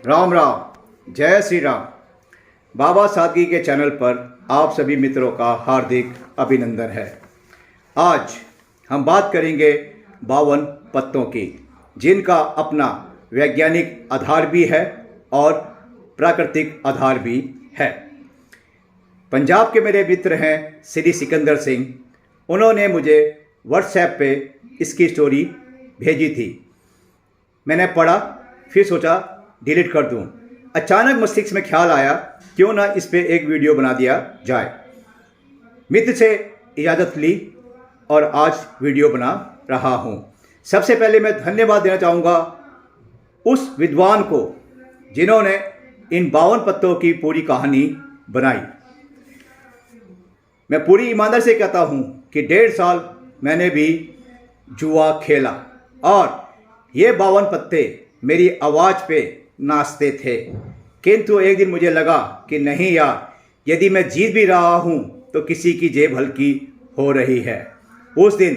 राम राम, जय श्री राम। बाबा सादगी के चैनल पर आप सभी मित्रों का हार्दिक अभिनंदन है। आज हम बात करेंगे 52 पत्तों की, जिनका अपना वैज्ञानिक आधार भी है और प्राकृतिक आधार भी है। पंजाब के मेरे मित्र हैं श्री सिकंदर सिंह। उन्होंने मुझे व्हाट्सएप पे इसकी स्टोरी भेजी थी। मैंने पढ़ा, फिर सोचा डिलीट कर दूं। अचानक मस्तिष्क में ख्याल आया, क्यों ना इस पे एक वीडियो बना दिया जाए। मित्र से इजाज़त ली और आज वीडियो बना रहा हूं। सबसे पहले मैं धन्यवाद देना चाहूँगा उस विद्वान को जिन्होंने इन 52 पत्तों की पूरी कहानी बनाई। मैं पूरी ईमानदारी से कहता हूँ कि 1.5 साल मैंने भी जुआ खेला और ये 52 पत्ते मेरी आवाज़ पे नाचते थे। किंतु एक दिन मुझे लगा कि नहीं यार, यदि मैं जीत भी रहा हूँ तो किसी की जेब हल्की हो रही है। उस दिन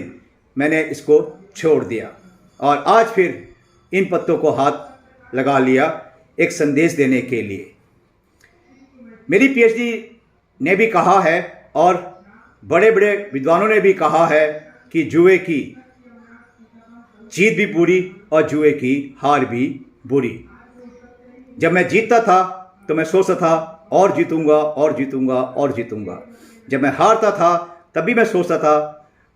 मैंने इसको छोड़ दिया और आज फिर इन पत्तों को हाथ लगा लिया एक संदेश देने के लिए। मेरी पीएचडी ने भी कहा है और बड़े बड़े विद्वानों ने भी कहा है कि जुए की जीत भी बुरी और जुए की हार भी बुरी। जब मैं जीतता था तो मैं सोचता था और जीतूंगा और जीतूंगा और जीतूंगा। जब मैं हारता था तभी मैं सोचता था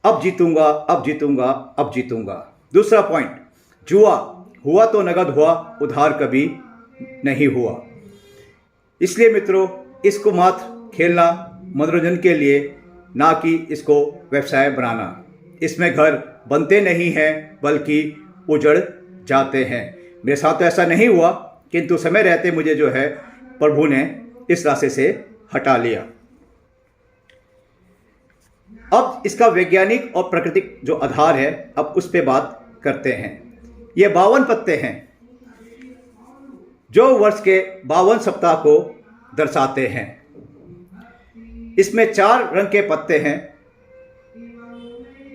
अब जीतूंगा अब जीतूंगा अब जीतूंगा। दूसरा पॉइंट, जुआ हुआ तो नगद हुआ, उधार कभी नहीं हुआ। इसलिए मित्रों, इसको मात्र खेलना मनोरंजन के लिए, ना कि इसको व्यवसाय बनाना। इसमें घर बनते नहीं हैं बल्कि उजड़ जाते हैं। मेरे साथ तो ऐसा नहीं हुआ, किंतु समय रहते मुझे जो है प्रभु ने इस रास्ते से हटा लिया। अब इसका वैज्ञानिक और प्राकृतिक जो आधार है, अब उस पर बात करते हैं। ये 52 पत्ते हैं जो वर्ष के 52 सप्ताह को दर्शाते हैं। इसमें 4 रंग के पत्ते हैं।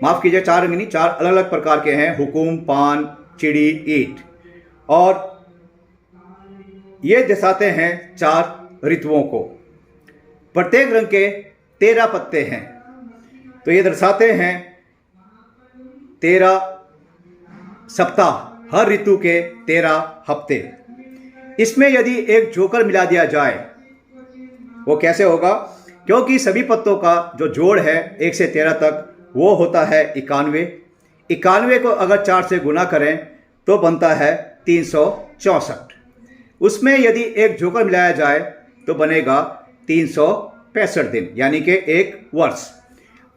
माफ कीजिए, 4 रंग नहीं, 4 अलग अलग प्रकार के हैं। हुकुम, पान, चिड़ी, ईंट। और ये दर्शाते हैं 4 ऋतुओं को। प्रत्येक रंग के 13 पत्ते हैं, तो ये दर्शाते हैं 13 सप्ताह, हर ऋतु के 13 हफ्ते। इसमें यदि एक जोकर मिला दिया जाए, वो कैसे होगा? क्योंकि सभी पत्तों का जो जोड़ है 1 से 13 तक, वो होता है 91। 91 को अगर 4 से गुना करें तो बनता है 364। उसमें यदि एक जोकर मिलाया जाए तो बनेगा 365 दिन, यानी कि 1 वर्ष।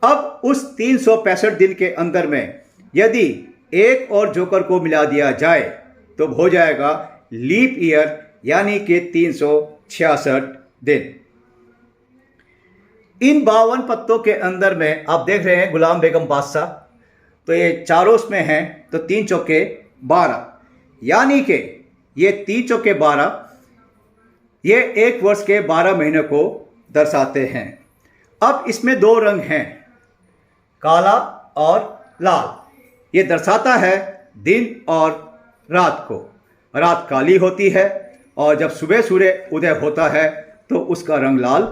अब उस 365 दिन के अंदर में यदि एक और जोकर को मिला दिया जाए तो हो जाएगा लीप ईयर, यानी कि 366 दिन। इन 52 पत्तों के अंदर में आप देख रहे हैं गुलाम बेगम बादशाह, तो ये चारों उसमें हैं, तो 3 चौके 12, यानी कि ये 3 चौके 12, ये 1 वर्ष के 12 महीने को दर्शाते हैं। अब इसमें 2 रंग हैं, काला और लाल। ये दर्शाता है दिन और रात को। रात काली होती है और जब सुबह सूर्य उदय होता है तो उसका रंग लाल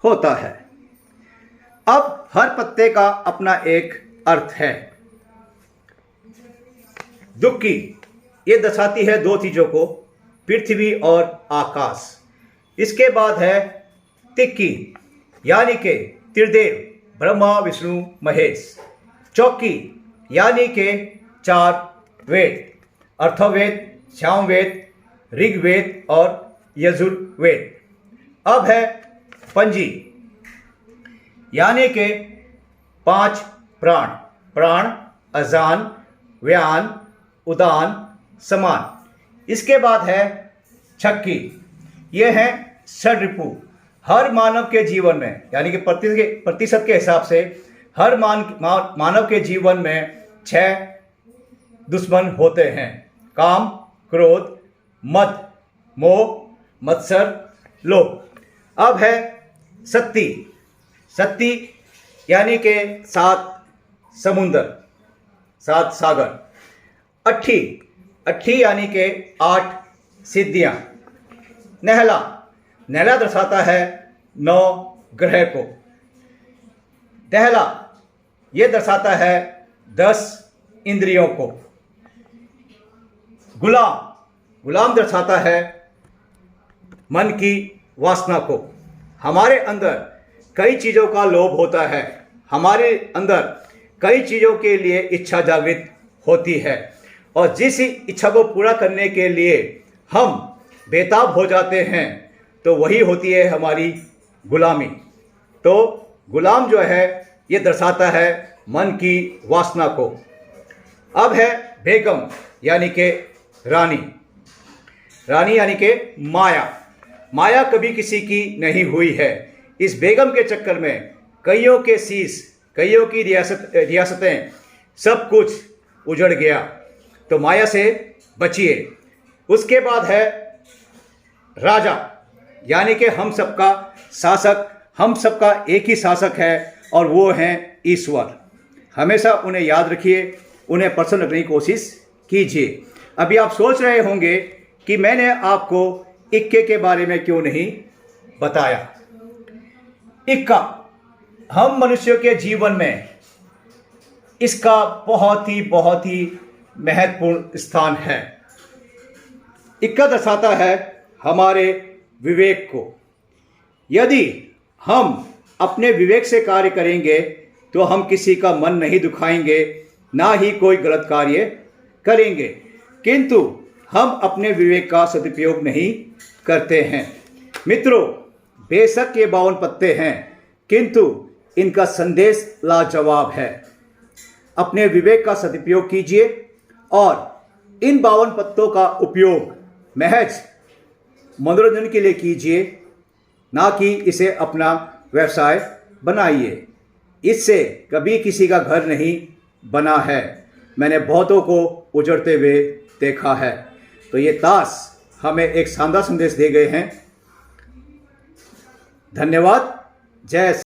होता है। अब हर पत्ते का अपना एक अर्थ है। दुक्की ये दर्शाती है 2 चीज़ों को, पृथ्वी और आकाश। इसके बाद है तिक्की, यानी कि त्रिदेव, ब्रह्मा विष्णु महेश। चौकी यानी कि 4 वेद, अर्थवेद, सामवेद, ऋग्वेद और यजुर्वेद। अब है पंजी, यानी कि 5 प्राण, प्राण, अजान, व्यान, उदान, समान। इसके बाद है छक्की, ये है षड्रिपु। हर मानव के जीवन में, यानी कि प्रतिशत के हिसाब से हर मानव के जीवन में 6 दुश्मन होते हैं: काम, क्रोध, मद, मोह, मत्सर, लोभ। अब है सत्ती, सत्ती यानी कि 7 समुंदर, 7 सागर। अट्ठी, अट्ठी यानी कि 8 सिद्धियाँ। नहला, नहला दर्शाता है 9 ग्रह को। दहला, ये दर्शाता है 10 इंद्रियों को। गुलाम, गुलाम दर्शाता है मन की वासना को। हमारे अंदर कई चीज़ों का लोभ होता है, हमारे अंदर कई चीज़ों के लिए इच्छा जागृत होती है, और जिस इच्छा को पूरा करने के लिए हम बेताब हो जाते हैं तो वही होती है हमारी गुलामी। तो गुलाम जो है ये दर्शाता है मन की वासना को। अब है बेगम यानी कि रानी, रानी यानी कि माया। माया कभी किसी की नहीं हुई है। इस बेगम के चक्कर में कईयों के शीश, कईयों की रियासतें, सब कुछ उजड़ गया। तो माया से बचिए। उसके बाद है राजा, यानी कि हम सबका शासक, हम सबका एक ही शासक है और वो हैं ईश्वर। हमेशा उन्हें याद रखिए, उन्हें प्रसन्न रखने की कोशिश कीजिए। अभी आप सोच रहे होंगे कि मैंने आपको इक्के के बारे में क्यों नहीं बताया। इक्का हम मनुष्यों के जीवन में इसका बहुत ही महत्वपूर्ण स्थान है। इक्का दर्शाता है हमारे विवेक को। यदि हम अपने विवेक से कार्य करेंगे तो हम किसी का मन नहीं दुखाएंगे, ना ही कोई गलत कार्य करेंगे। किंतु हम अपने विवेक का सदुपयोग नहीं करते हैं। मित्रों, बेशक ये 52 पत्ते हैं, किंतु इनका संदेश लाजवाब है। अपने विवेक का सदुपयोग कीजिए और इन 52 पत्तों का उपयोग महज मनोरंजन के लिए कीजिए, ना कि इसे अपना व्यवसाय बनाइए। इससे कभी किसी का घर नहीं बना है। मैंने बहुतों को उजड़ते हुए देखा है। तो ये ताश हमें एक शानदार संदेश दे गए हैं। धन्यवाद। जय